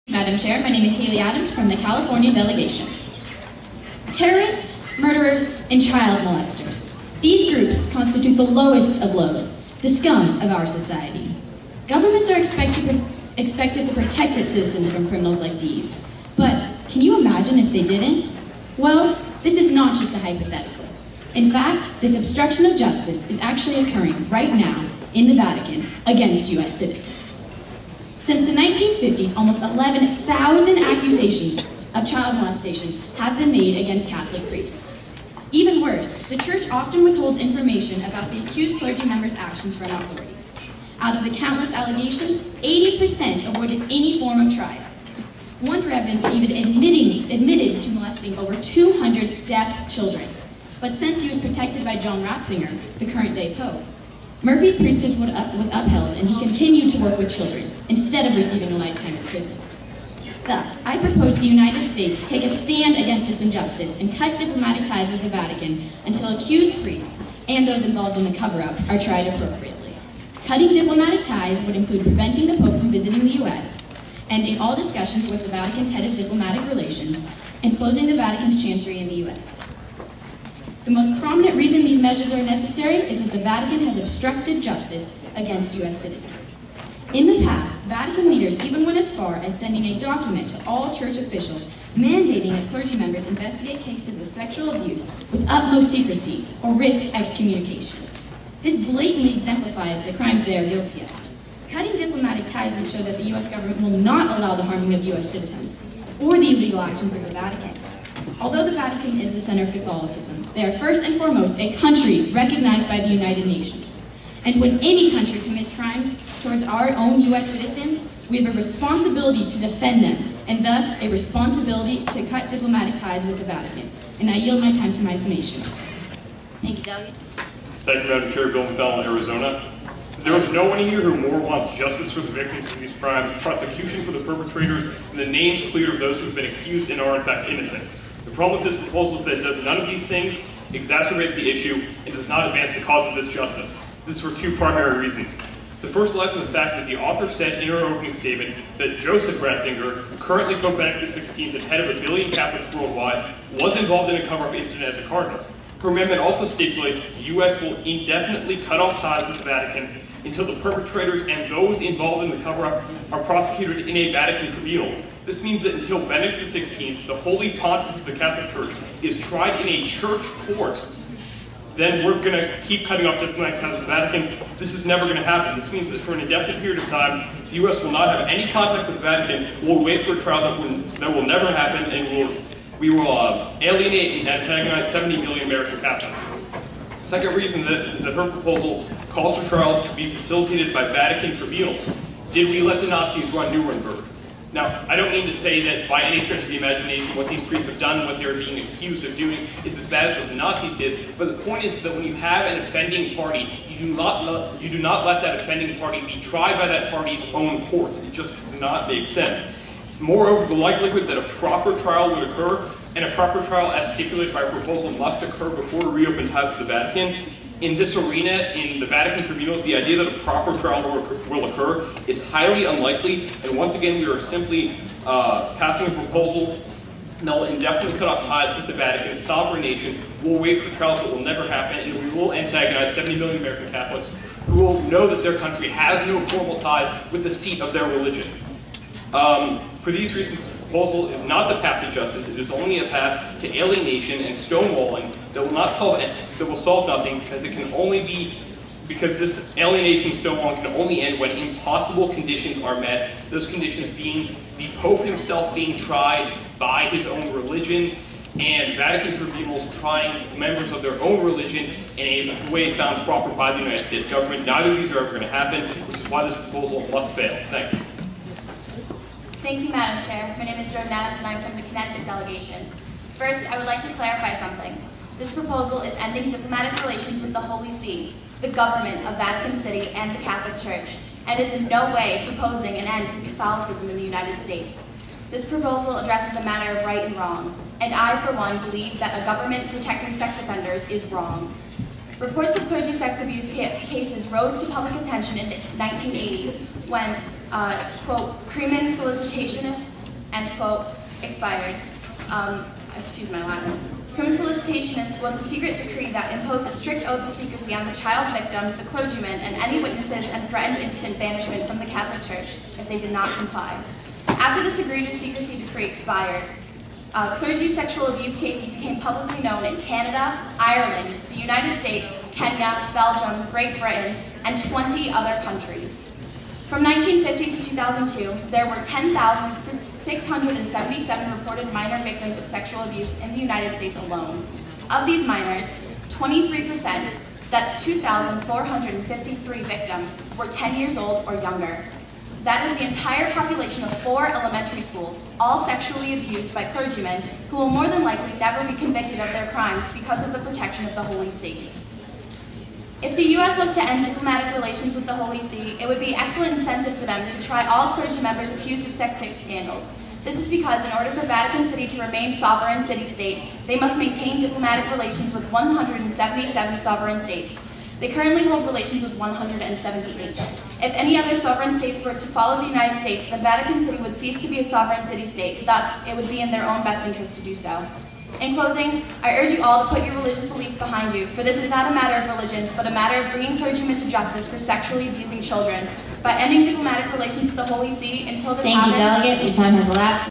Madam Chair, my name is Haley Adams from the California delegation. Terrorists, murderers, and child molesters. These groups constitute the lowest of lows, the scum of our society. Governments are expected to protect its citizens from criminals like these. But can you imagine if they didn't? Well, this is not just a hypothetical. In fact, this obstruction of justice is actually occurring right now in the Vatican against U.S. citizens. Since the 1950s, almost 11,000 accusations of child molestation have been made against Catholic priests. Even worse, the Church often withholds information about the accused clergy members' actions from authorities. Out of the countless allegations, 80% avoided any form of trial. One reverend even admitted to molesting over 200 deaf children. But since he was protected by John Ratzinger, the current-day Pope, Murphy's priesthood was upheld and he continued to work with children instead of receiving a lifetime in prison. Thus, I propose the United States take a stand against this injustice and cut diplomatic ties with the Vatican until accused priests and those involved in the cover-up are tried appropriately. Cutting diplomatic ties would include preventing the Pope from visiting the U.S., ending all discussions with the Vatican's head of diplomatic relations, and closing the Vatican's chancery in the U.S. The most prominent reason these measures are necessary is that the Vatican has obstructed justice against U.S. citizens. In the past, Vatican leaders even went as far as sending a document to all church officials mandating that clergy members investigate cases of sexual abuse with utmost secrecy or risk excommunication. This blatantly exemplifies the crimes they are guilty of. Cutting diplomatic ties would show that the U.S. government will not allow the harming of U.S. citizens or the illegal actions of the Vatican. Although the Vatican is the center of Catholicism, they are first and foremost a country recognized by the United Nations. And when any country commits crimes towards our own U.S. citizens, we have a responsibility to defend them, and thus a responsibility to cut diplomatic ties with the Vatican. And I yield my time to my summation. Thank you, Delegate. Thank you, Madam Chair. Bill McDonald, Arizona. There is no one here who more wants justice for the victims of these crimes, prosecution for the perpetrators, and the names cleared of those who have been accused and are in fact innocent. The problem with this proposal is that it does none of these things, exacerbates the issue, and does not advance the cause of this justice. This is for two primary reasons. The first lies in the fact that the author said in her opening statement that Joseph Ratzinger, currently Pope Benedict XVI and head of 1 billion Catholics worldwide, was involved in a cover-up incident as a cardinal. Her amendment also stipulates that the U.S. will indefinitely cut off ties with the Vatican until the perpetrators and those involved in the cover-up are prosecuted in a Vatican tribunal. This means that until Benedict XVI, the Holy Pontiff of the Catholic Church, is tried in a church court, then we're going to keep cutting off diplomatic ties with the Vatican. This is never going to happen. This means that for an indefinite period of time, the U.S. will not have any contact with the Vatican. We'll wait for a trial that will never happen, and we will alienate and antagonize 70 million American Catholics. The second reason is that her proposal calls for trials to be facilitated by Vatican tribunals. Did we let the Nazis run Nuremberg? Now, I don't mean to say that by any stretch of the imagination what these priests have done, what they're being accused of doing, is as bad as what the Nazis did, but the point is that when you have an offending party, you do not let that offending party be tried by that party's own courts. It just does not make sense. Moreover, the likelihood that a proper trial would occur, and a proper trial as stipulated by proposal must occur before we reopen ties with the Vatican. In this arena, in the Vatican tribunals, the idea that a proper trial will occur is highly unlikely, and once again we are simply passing a proposal that will indefinitely cut off ties with the Vatican, a sovereign nation. We'll wait for trials that will never happen, and we will antagonize 70 million American Catholics who will know that their country has no formal ties with the seat of their religion. For these reasons, this proposal is not the path to justice. It is only a path to alienation and stonewalling that will solve nothing, because this alienation and stonewalling can only end when impossible conditions are met. Those conditions being the Pope himself being tried by his own religion, and Vatican tribunals trying members of their own religion in a way found proper by the United States government. Neither of these are ever going to happen, which is why this proposal must fail. Thank you. Thank you, Madam Chair. My name is Jordan Adams, and I'm from the Connecticut delegation. First, I would like to clarify something. This proposal is ending diplomatic relations with the Holy See, the government of Vatican City, and the Catholic Church, and is in no way proposing an end to Catholicism in the United States. This proposal addresses a matter of right and wrong, and I, for one, believe that a government protecting sex offenders is wrong. Reports of clergy sex abuse cases rose to public attention in the 1980s when, quote, Creman solicitationists end quote, expired. Excuse my Latin. Primus Solicitationis was a secret decree that imposed a strict oath of secrecy on the child victim, the clergyman, and any witnesses, and threatened instant banishment from the Catholic Church if they did not comply. After this egregious secrecy decree expired, clergy sexual abuse cases became publicly known in Canada, Ireland, the United States, Kenya, Belgium, Great Britain, and 20 other countries. From 1950 to 2002, there were 10,677 reported minor victims of sexual abuse in the United States alone. Of these minors, 23%, that's 2,453 victims, were 10 years old or younger. That is the entire population of 4 elementary schools, all sexually abused by clergymen who will more than likely never be convicted of their crimes because of the protection of the Holy See. If the U.S. was to end diplomatic relations with the Holy See, it would be excellent incentive for them to try all clergy members accused of sex scandals. This is because in order for Vatican City to remain sovereign city-state, they must maintain diplomatic relations with 177 sovereign states. They currently hold relations with 178. If any other sovereign states were to follow the United States, then Vatican City would cease to be a sovereign city-state. Thus, it would be in their own best interest to do so. In closing, I urge you all to put your religious beliefs behind you, for this is not a matter of religion, but a matter of bringing clergymen to justice for sexually abusing children. By ending diplomatic relations with the Holy See until this happens— Thank you, Delegate. Your time has elapsed.